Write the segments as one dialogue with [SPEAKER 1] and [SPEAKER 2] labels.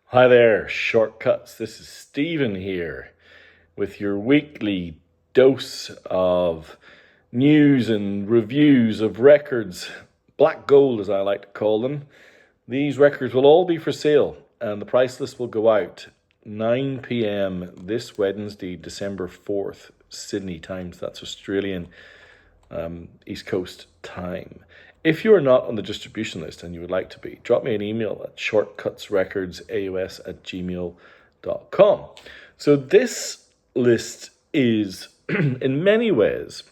[SPEAKER 1] Hi there, Shortcuts. This is Stephen here with your weekly dose of news and reviews of records, black gold as I like to call them. These records will all be for sale and the price list will go out 9 p.m. this Wednesday, December 4th, Sydney times. That's Australian East Coast time. If you are not on the distribution list and you would like to be, drop me an email at shortcutsrecordsaus@gmail.com. So this list is, in many ways,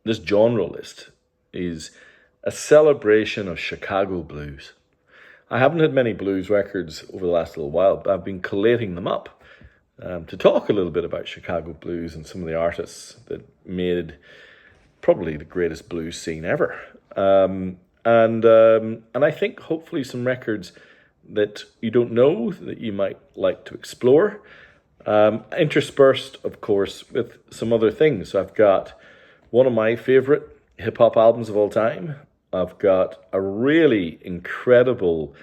[SPEAKER 1] this genre list is a celebration of Chicago blues. I haven't had many blues records over the last little while, but I've been collating them up to talk a little bit about Chicago blues and some of the artists that made probably the greatest blues scene ever. And I think hopefully some records that you don't know that you might like to explore. Interspersed, of course, with some other things. So I've got one of my favorite hip hop albums of all time. I've got a really incredible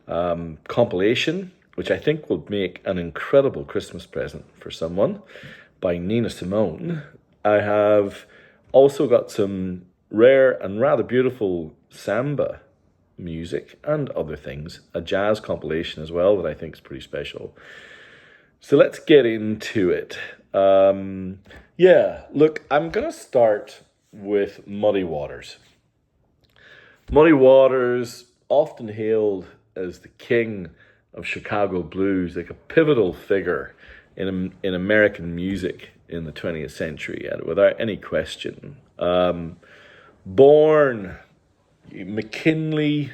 [SPEAKER 1] compilation, which I think will make an incredible Christmas present for someone, by Nina Simone. I have also got some rare and rather beautiful samba music and other things, a jazz compilation as well that I think is pretty special. So let's get into it. Look, I'm going to start with Muddy Waters. Muddy Waters, often hailed as the king of Chicago blues, like a pivotal figure in American music in the 20th century, without any question. Born McKinley,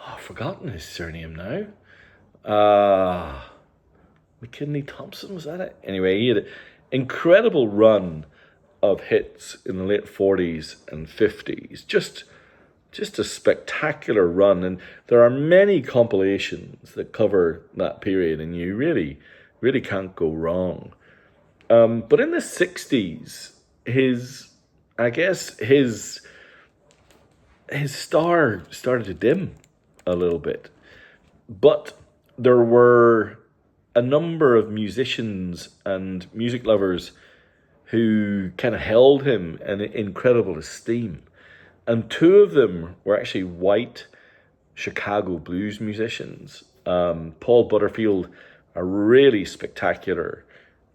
[SPEAKER 1] I've forgotten his surname now. McKinley Thompson, was that it? Anyway, he had an incredible run of hits in the late 40s and 50s. Just a spectacular run. And there are many compilations that cover that period, and you really, really can't go wrong. But in the 60s, his star started to dim a little bit. But there were a number of musicians and music lovers who kind of held him in incredible esteem. And two of them were actually white Chicago blues musicians. Paul Butterfield, a really spectacular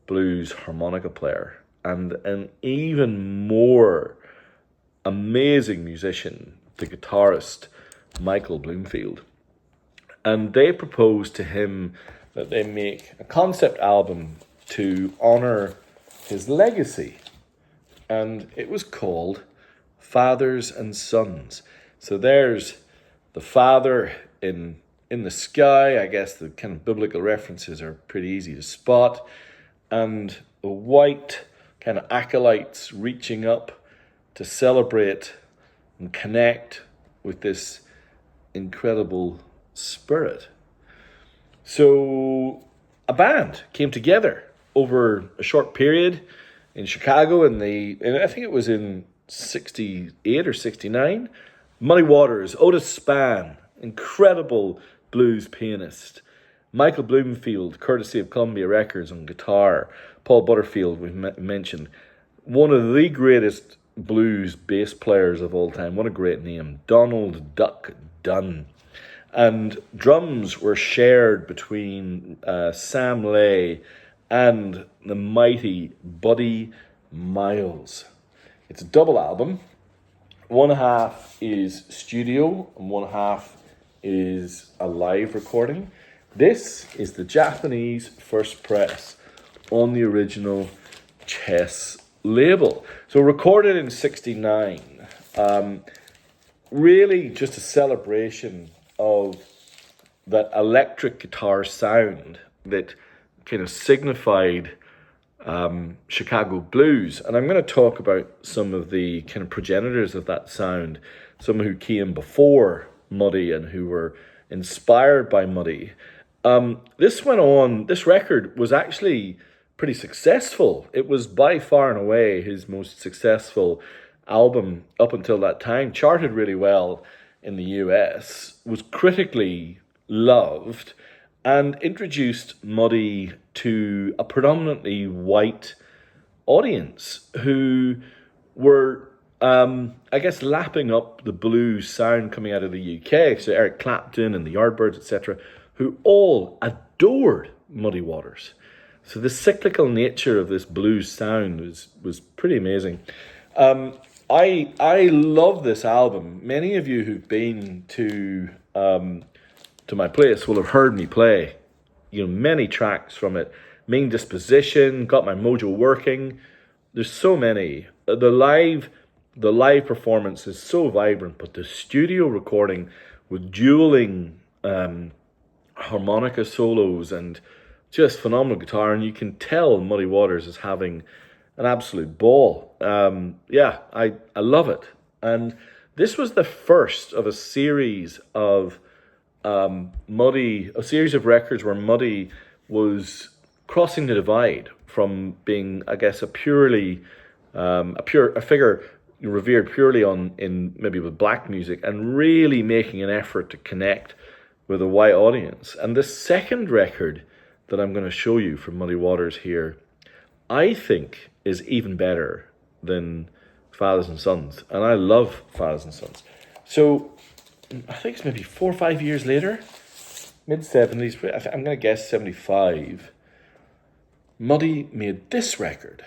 [SPEAKER 1] blues harmonica player, and an even more amazing musician, the guitarist Michael Bloomfield. And they proposed to him that they make a concept album to honor his legacy. And it was called Fathers and Sons. So there's the father in the sky. I guess the kind of biblical references are pretty easy to spot. And the white kind of acolytes reaching up to celebrate and connect with this incredible spirit. So a band came together over a short period in Chicago, and I think it was in 68 or 69. Muddy Waters, Otis, incredible blues pianist. Michael Bloomfield, courtesy of Columbia Records, on guitar. Paul Butterfield, we've mentioned. One of the greatest blues bass players of all time. What a great name. Donald Duck Dunn. And drums were shared between Sam Lay and the mighty Buddy Miles. It's a double album. One half is studio and one half is a live recording. This is the Japanese first press on the original Chess label. So recorded in 69. Really just a celebration of that electric guitar sound that kind of signified Chicago blues. And I'm going to talk about some of the kind of progenitors of that sound, some who came before Muddy and who were inspired by Muddy. This record was actually pretty successful. It was by far and away his most successful album up until that time. Charted really well in the US, was critically loved, and introduced Muddy to a predominantly white audience who were, I guess, lapping up the blues sound coming out of the UK. So Eric Clapton and the Yardbirds, etc., who all adored Muddy Waters. So the cyclical nature of this blues sound was pretty amazing. I love this album. Many of you who've been to my place will have heard me play, many tracks from it. Mean Disposition, Got My Mojo Working. There's so many. The live performance is so vibrant, but the studio recording with dueling harmonica solos and just phenomenal guitar, and you can tell Muddy Waters is having an absolute ball. I love it. And this was the first of a series of a series of records where Muddy was crossing the divide from being, I guess, a figure revered purely in maybe with black music, and really making an effort to connect with a white audience. And the second record that I'm going to show you from Muddy Waters here, I think is even better than Fathers and Sons. And I love Fathers and Sons. So I think it's maybe 4 or 5 years later, mid-70s, I'm going to guess 75, Muddy made this record,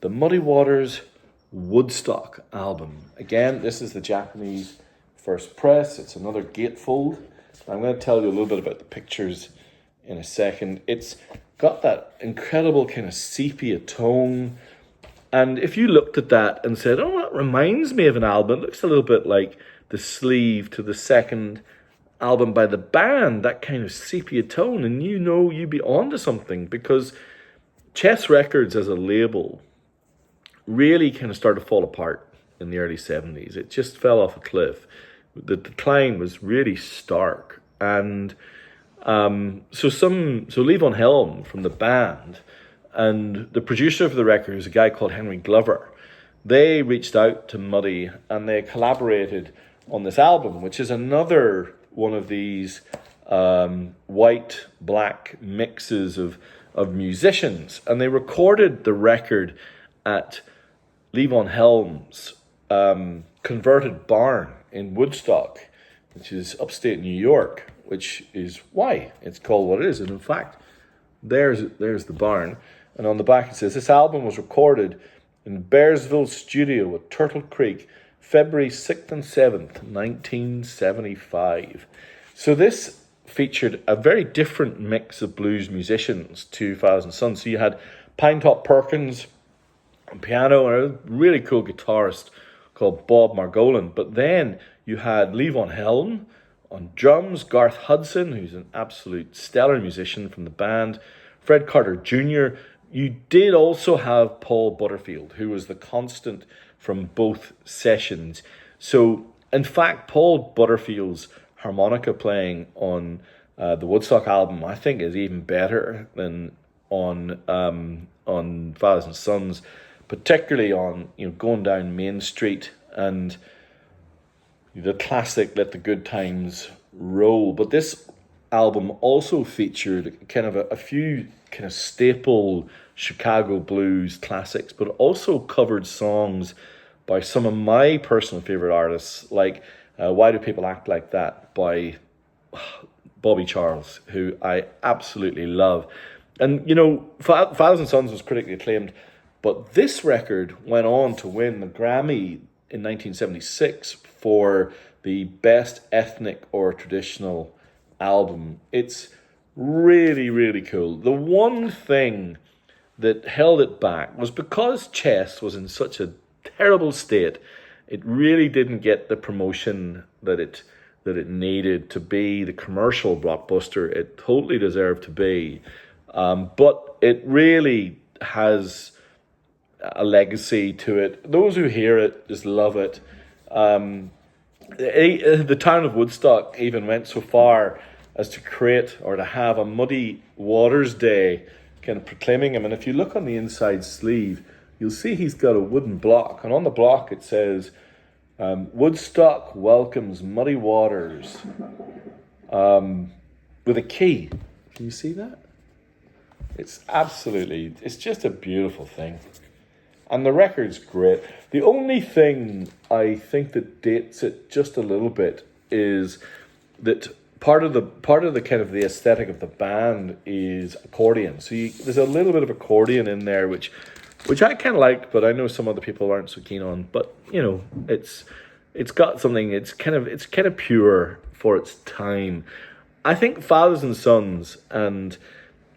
[SPEAKER 1] the Muddy Waters Woodstock album. Again, this is the Japanese first press. It's another gatefold. I'm going to tell you a little bit about the pictures in a second. It's got that incredible kind of sepia tone. And if you looked at that and said, oh, that reminds me of an album, it looks a little bit like the sleeve to the second album by the band, that kind of sepia tone, and you'd be onto something, because Chess Records as a label really kind of started to fall apart in the early 70s. It just fell off a cliff. The decline was really stark. And so Levon Helm from the band and the producer of the record is a guy called Henry Glover. They reached out to Muddy and they collaborated on this album, which is another one of these white-black mixes of musicians. And they recorded the record at Levon Helm's converted barn in Woodstock, which is upstate New York, which is why it's called what it is. And in fact, there's the barn. And on the back it says, this album was recorded in Bearsville Studio at Turtle Creek, February 6th and 7th, 1975. So this featured a very different mix of blues musicians to Fathers and Sons. So you had Pinetop Perkins on piano and a really cool guitarist called Bob Margolin. But then you had Levon Helm on drums, Garth Hudson, who's an absolute stellar musician from the band, Fred Carter Jr. You did also have Paul Butterfield, who was the constant from both sessions. So, in fact, Paul Butterfield's harmonica playing on the Woodstock album, I think, is even better than on Fathers and Sons, particularly on Going Down Main Street and the classic Let the Good Times Roll. But this album also featured kind of a few kind of staple Chicago blues classics, but also covered songs by some of my personal favorite artists, like Why Do People Act Like That by Bobby Charles, who I absolutely love. And, Fathers and Sons was critically acclaimed, but this record went on to win the Grammy in 1976 for the Best Ethnic or Traditional Album. It's really, really cool. The one thing that held it back was because Chess was in such a terrible state, it really didn't get the promotion that it needed to be the commercial blockbuster it totally deserved to be. But it really has a legacy to it. Those who hear it just love it. The town of Woodstock even went so far as to create or to have a Muddy Waters Day, kind of proclaiming him. And if you look on the inside sleeve, you'll see he's got a wooden block. And on the block it says, Woodstock welcomes Muddy Waters, with a key. Can you see that? It's just a beautiful thing. And the record's great. The only thing I think that dates it just a little bit is that part of the kind of the aesthetic of the band is accordion. So there's a little bit of accordion in there, which I kind of like, but I know some other people aren't so keen on. But it's got something. It's kind of pure for its time. I think Fathers and Sons and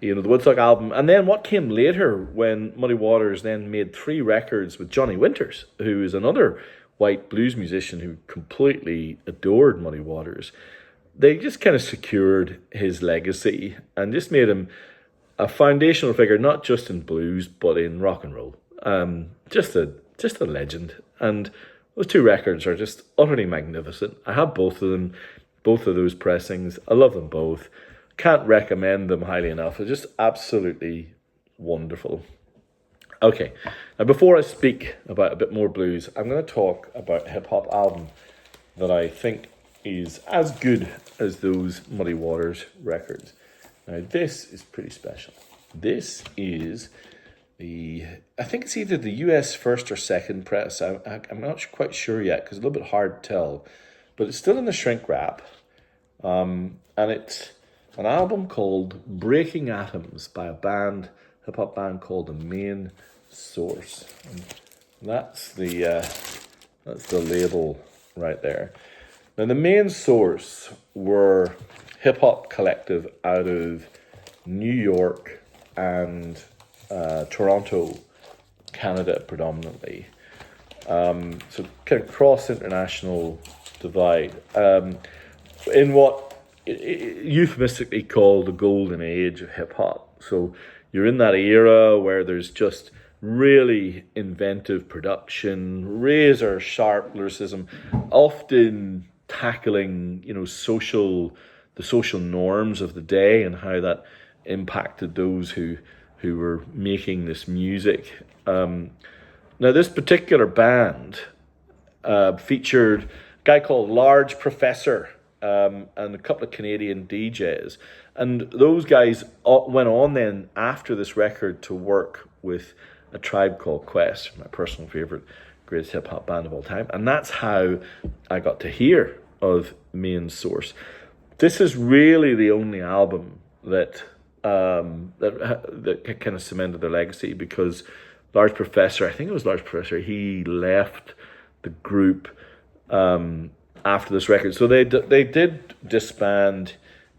[SPEAKER 1] the Woodstock album, and then what came later when Muddy Waters then made 3 records with Johnny Winters, who is another white blues musician who completely adored Muddy Waters. They just kind of secured his legacy and just made him a foundational figure, not just in blues, but in rock and roll. Just a legend. And those 2 records are just utterly magnificent. I have both of them, both of those pressings. I love them both. Can't recommend them highly enough. They're just absolutely wonderful. Okay, now before I speak about a bit more blues, I'm going to talk about a hip-hop album that I think is as good as those Muddy Waters records. Now this is pretty special. This is I think it's either the US first or second press. I'm not quite sure yet because it's a little bit hard to tell. But it's still in the shrink wrap. And it's an album called Breaking Atoms by a hip-hop band called The Main Source. And that's the label right there. Now, The Main Source were hip-hop collective out of New York and Toronto, Canada predominantly. So kind of cross-international divide. In what euphemistically called the golden age of hip-hop. So you're in that era where there's just really inventive production, razor sharp lyricism, often tackling the social norms of the day and how that impacted those who were making this music. Now this particular band featured a guy called Large Professor, and a couple of Canadian DJs. And those guys went on then after this record to work with A Tribe Called Quest, my personal favourite, greatest hip-hop band of all time. And that's how I got to hear of Main Source. This is really the only album that kind of cemented their legacy, because Large Professor, I think it was Large Professor, he left the group after this record. So they did disband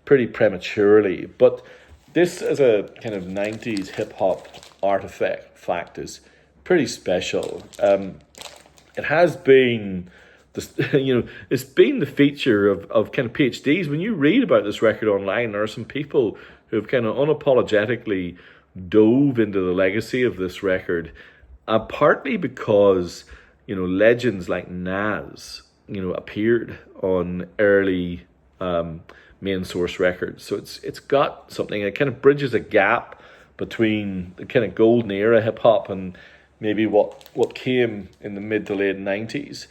[SPEAKER 1] pretty prematurely, but this as a kind of 90s hip-hop artifact is pretty special. It has been it's been the feature of kind of PhDs. When you read about this record online, there are some people who have kind of unapologetically dove into the legacy of this record, partly because legends like Nas appeared on early Main Source records. So it's got something that kind of bridges a gap between the kind of golden era hip hop and maybe what came in the mid to late 90s.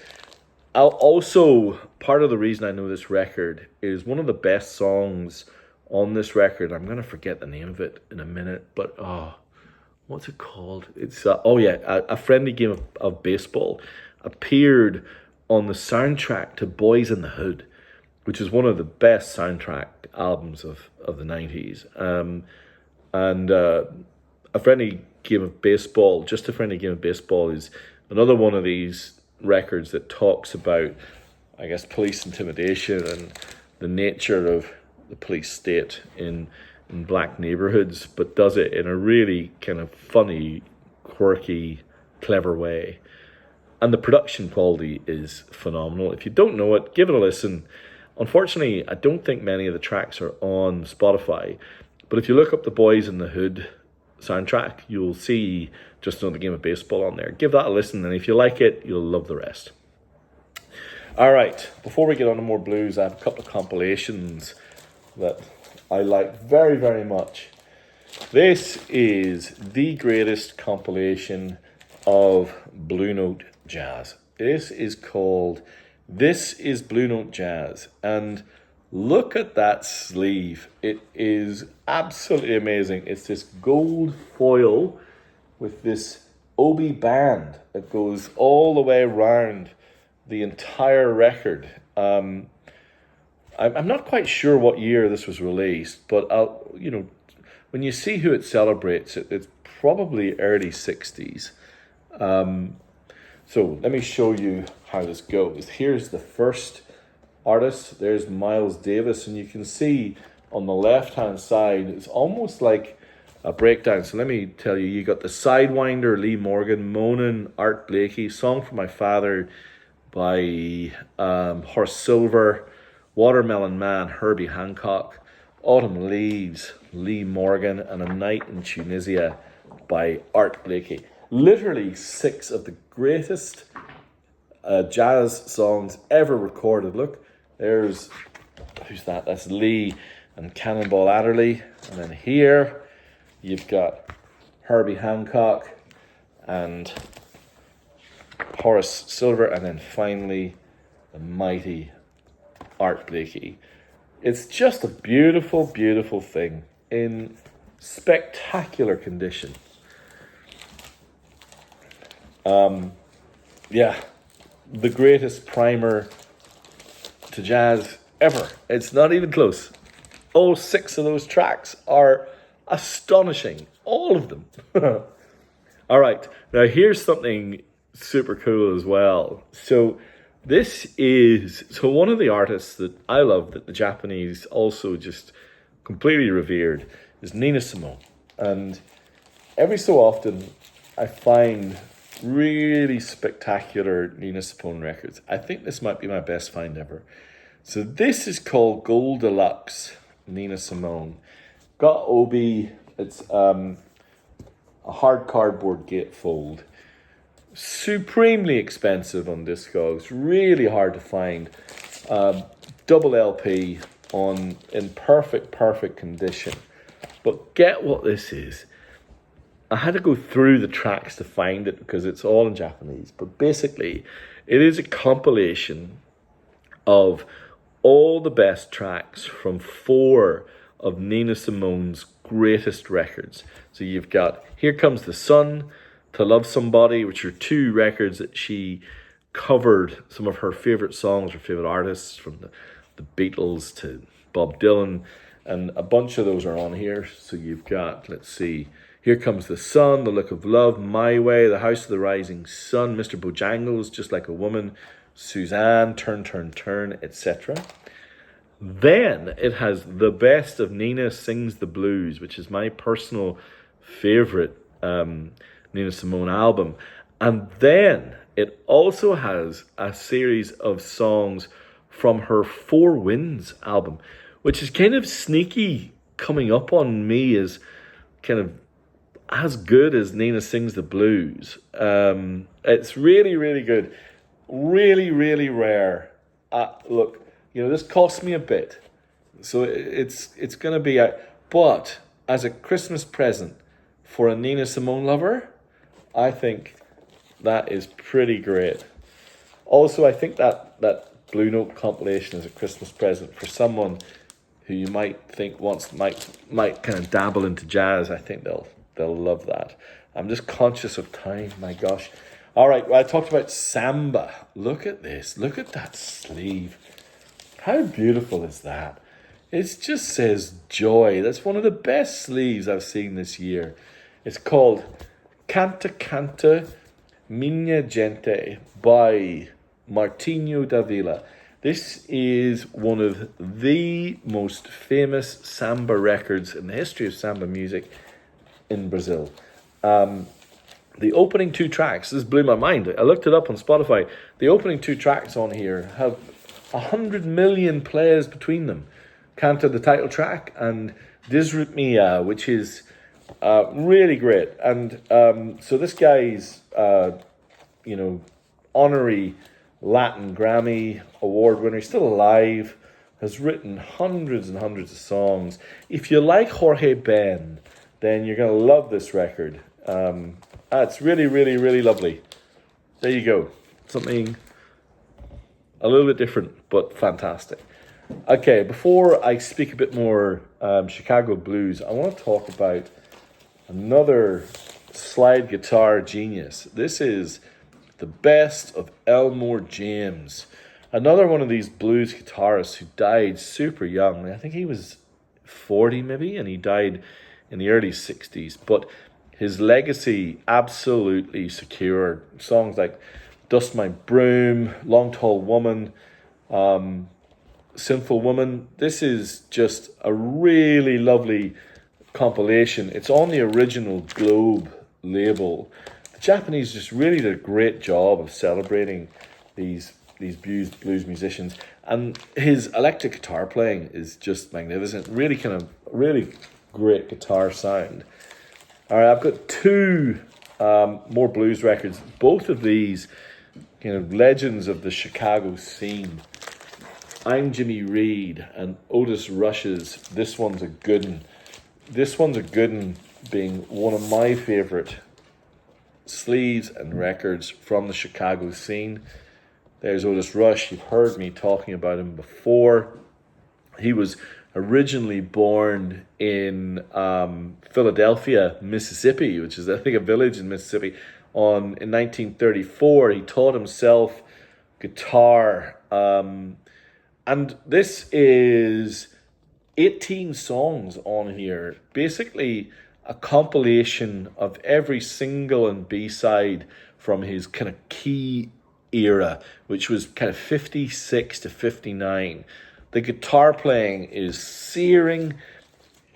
[SPEAKER 1] Also, part of the reason I know this record is one of the best songs on this record. I'm going to forget the name of it in a minute, but what's it called? It's A Friendly Game of Baseball appeared on the soundtrack to Boys in the Hood, which is one of the best soundtrack albums of the 90s. And A Friendly Game of Baseball, Just a Friendly Game of Baseball, is another one of these records that talks about, I guess, police intimidation and the nature of the police state in black neighborhoods, but does it in a really kind of funny, quirky, clever way. And the production quality is phenomenal. If you don't know it, give it a listen. Unfortunately, I don't think many of the tracks are on Spotify, but if you look up the Boys in the Hood soundtrack, you'll see Just Another Game of Baseball on there. Give that a listen, and if you like it, you'll love the rest. All right, before we get on to more blues, I have a couple of compilations that I like very, very much. This is the greatest compilation of Blue Note jazz. This is called This is Blue Note Jazz, and Look at that sleeve. It is absolutely amazing. It's this gold foil with this obi band that goes all the way around the entire record. I'm not quite sure what year this was released, but when you see who it celebrates, it's probably early 60s. So let me show you how this goes. Here's the first artist. There's Miles Davis, and you can see on the left-hand side, it's almost like a breakdown. So let me tell you, you got the Sidewinder, Lee Morgan, Moanin', Art Blakey, Song for My Father by Horace Silver, Watermelon Man, Herbie Hancock, Autumn Leaves, Lee Morgan, and A Night in Tunisia by Art Blakey. Literally 6 of the greatest jazz songs ever recorded. Look, who's that? That's Lee and Cannonball Adderley. And then here you've got Herbie Hancock and Horace Silver, and then finally the mighty Art Blakey. It's just a beautiful, beautiful thing in spectacular condition. The greatest primer to jazz ever. It's not even close. All 6 of those tracks are astonishing. All of them. All right. Now here's something super cool as well. So one of the artists that I love, that the Japanese also just completely revered, is Nina Simone. And every so often I find really spectacular Nina Simone records. I think this might be my best find ever. So this is called Gold Deluxe Nina Simone. Got Obi. It's a hard cardboard gatefold. Supremely expensive on Discogs. Really hard to find. Double LP in perfect condition. But get what this is. I had to go through the tracks to find it because it's all in Japanese. But basically, it is a compilation of all the best tracks from 4 of Nina Simone's greatest records. So you've got Here Comes the Sun, To Love Somebody, which are 2 records that she covered some of her favorite songs, her favorite artists, from the Beatles to Bob Dylan, and a bunch of those are on here. So you've got, let's see, Here Comes the Sun, The Look of Love, My Way, The House of the Rising Sun, Mr. Bojangles, Just Like a Woman, Suzanne, Turn, Turn, Turn, etc. Then it has The Best of Nina Sings the Blues, which is my personal favorite Nina Simone album. And then it also has a series of songs from her Four Winds album, which is kind of sneaky coming up on me as kind of as good as Nina Sings the Blues. It's really, really good. Really, really rare. Look, this cost me a bit. So it's going to be but as a Christmas present for a Nina Simone lover, I think that is pretty great. Also, I think that Blue Note compilation is a Christmas present for someone who you might think might kind of dabble into jazz. I think they'll love that. I'm just conscious of time, my gosh. All right, well, I talked about samba. Look at this. Look at that sleeve. How beautiful is that? It just says joy. That's one of the best sleeves I've seen this year. It's called Canta Canta Minha Gente by Martinho da Vila. This is one of the most famous samba records in the history of samba music in Brazil. The opening 2 tracks, this blew my mind. I looked it up on Spotify. The opening 2 tracks on here have 100 million plays between them. Canta, the title track, and Disrhythmia, which is really great. And so this guy's, honorary Latin Grammy Award winner, he's still alive, has written hundreds and hundreds of songs. If you like Jorge Ben, then you're going to love this record. It's really, really, really lovely. There you go. Something a little bit different, but fantastic. Okay, before I speak a bit more Chicago blues, I want to talk about another slide guitar genius. This is the best of Elmore James, another one of these blues guitarists who died super young. I think he was 40 maybe, and he died in the early 60s. But his legacy absolutely secure. Songs like Dust My Broom, Long Tall Woman, Sinful Woman. This is just a really lovely compilation. It's on the original Globe label. The Japanese just really did a great job of celebrating these blues musicians, and his electric guitar playing is just magnificent. Really great guitar sound. All right, I've got two more blues records. Both of these kind of legends of the Chicago scene. I'm Jimmy Reed and Otis Rush's This One's a Good 'Un. This One's a Good 'Un being one of my favorite sleeves and records from the Chicago scene. There's Otis Rush. You've heard me talking about him before. He was originally born in Philadelphia, Mississippi, which is, I think, a village in Mississippi. In 1934, he taught himself guitar. And this is 18 songs on here. Basically, a compilation of every single and B-side from his kind of key era, which was kind of 56 to 59. The guitar playing is searing.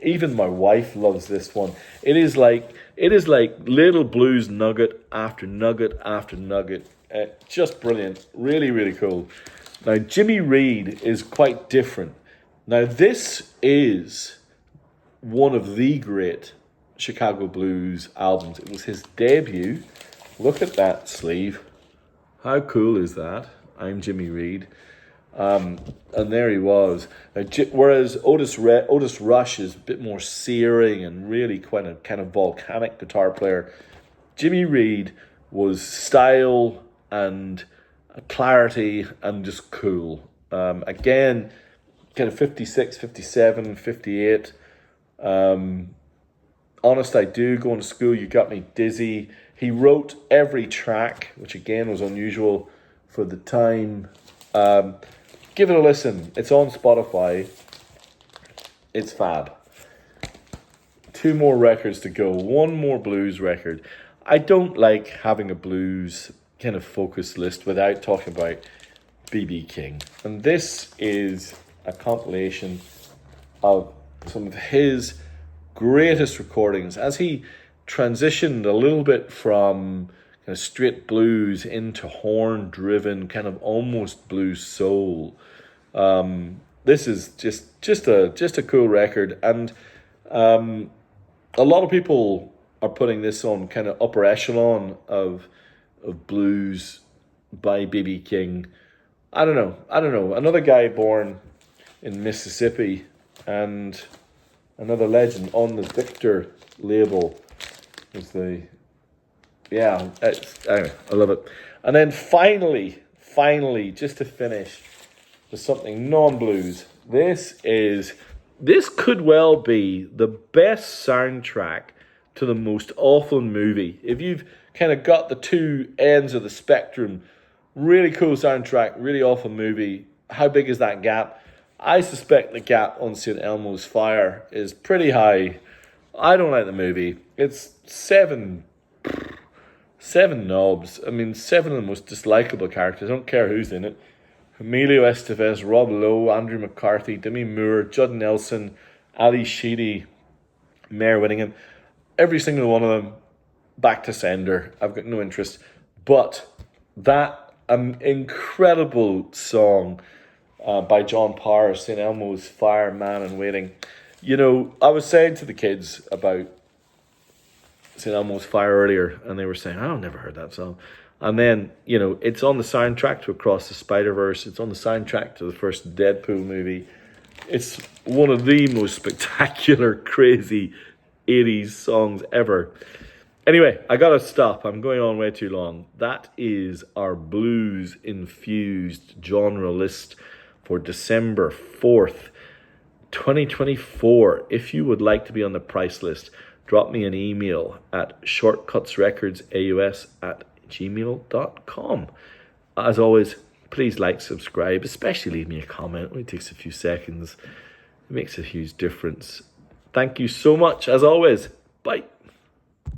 [SPEAKER 1] Even my wife loves this one. It is like little blues nugget after nugget after nugget. Just brilliant. Really, really cool. Now, Jimmy Reed is quite different. Now, this is one of the great Chicago blues albums. It was his debut. Look at that sleeve. How cool is that? I'm Jimmy Reed. And there he was. Whereas Otis Rush is a bit more searing and really quite a kind of volcanic guitar player, Jimmy Reed was style and clarity and just cool. Again, kind of 56, 57, 58. Honest I Do, Going to School, You Got Me Dizzy. He wrote every track, which again was unusual for the time. Give it a listen. It's on Spotify. It's fab. Two more records to go. One more blues record. I don't like having a blues kind of focus list without talking about B.B. King. And this is a compilation of some of his greatest recordings as he transitioned a little bit from kind of straight blues into horn-driven, kind of almost blues soul. This is just a cool record, and a lot of people are putting this on kind of upper echelon of blues by B.B. King. I don't know. Another guy born in Mississippi and another legend on the Victor label is anyway, I love it. And then finally, just to finish with something non-blues, this could well be the best soundtrack to the most awful movie. If you've kind of got the two ends of the spectrum, really cool soundtrack, really awful movie, how big is that gap? I suspect the gap on St. Elmo's Fire is pretty high. I don't like the movie. It's seven knobs. I mean, seven of the most dislikable characters. I don't care who's in it. Emilio Estevez, Rob Lowe, Andrew McCarthy, Demi Moore, Judd Nelson, Ali Sheedy, Mayor Whittingham. Every single one of them, back to sender. I've got no interest. But that incredible song by John Parr, St. Elmo's Fire, Man in Waiting. You know, I was saying to the kids about St. Elmo's Fire earlier, and they were saying, I've never heard that song. And then, you know, it's on the soundtrack to Across the Spider-Verse. It's on the soundtrack to the first Deadpool movie. It's one of the most spectacular, crazy 80s songs ever. Anyway, I gotta stop. I'm going on way too long. That is our blues-infused genre list for December 4th, 2024. If you would like to be on the price list, drop me an email at shortcutsrecordsaus@gmail.com. As always, please like, subscribe, especially leave me a comment. It only takes a few seconds. It makes a huge difference. Thank you so much, as always. Bye.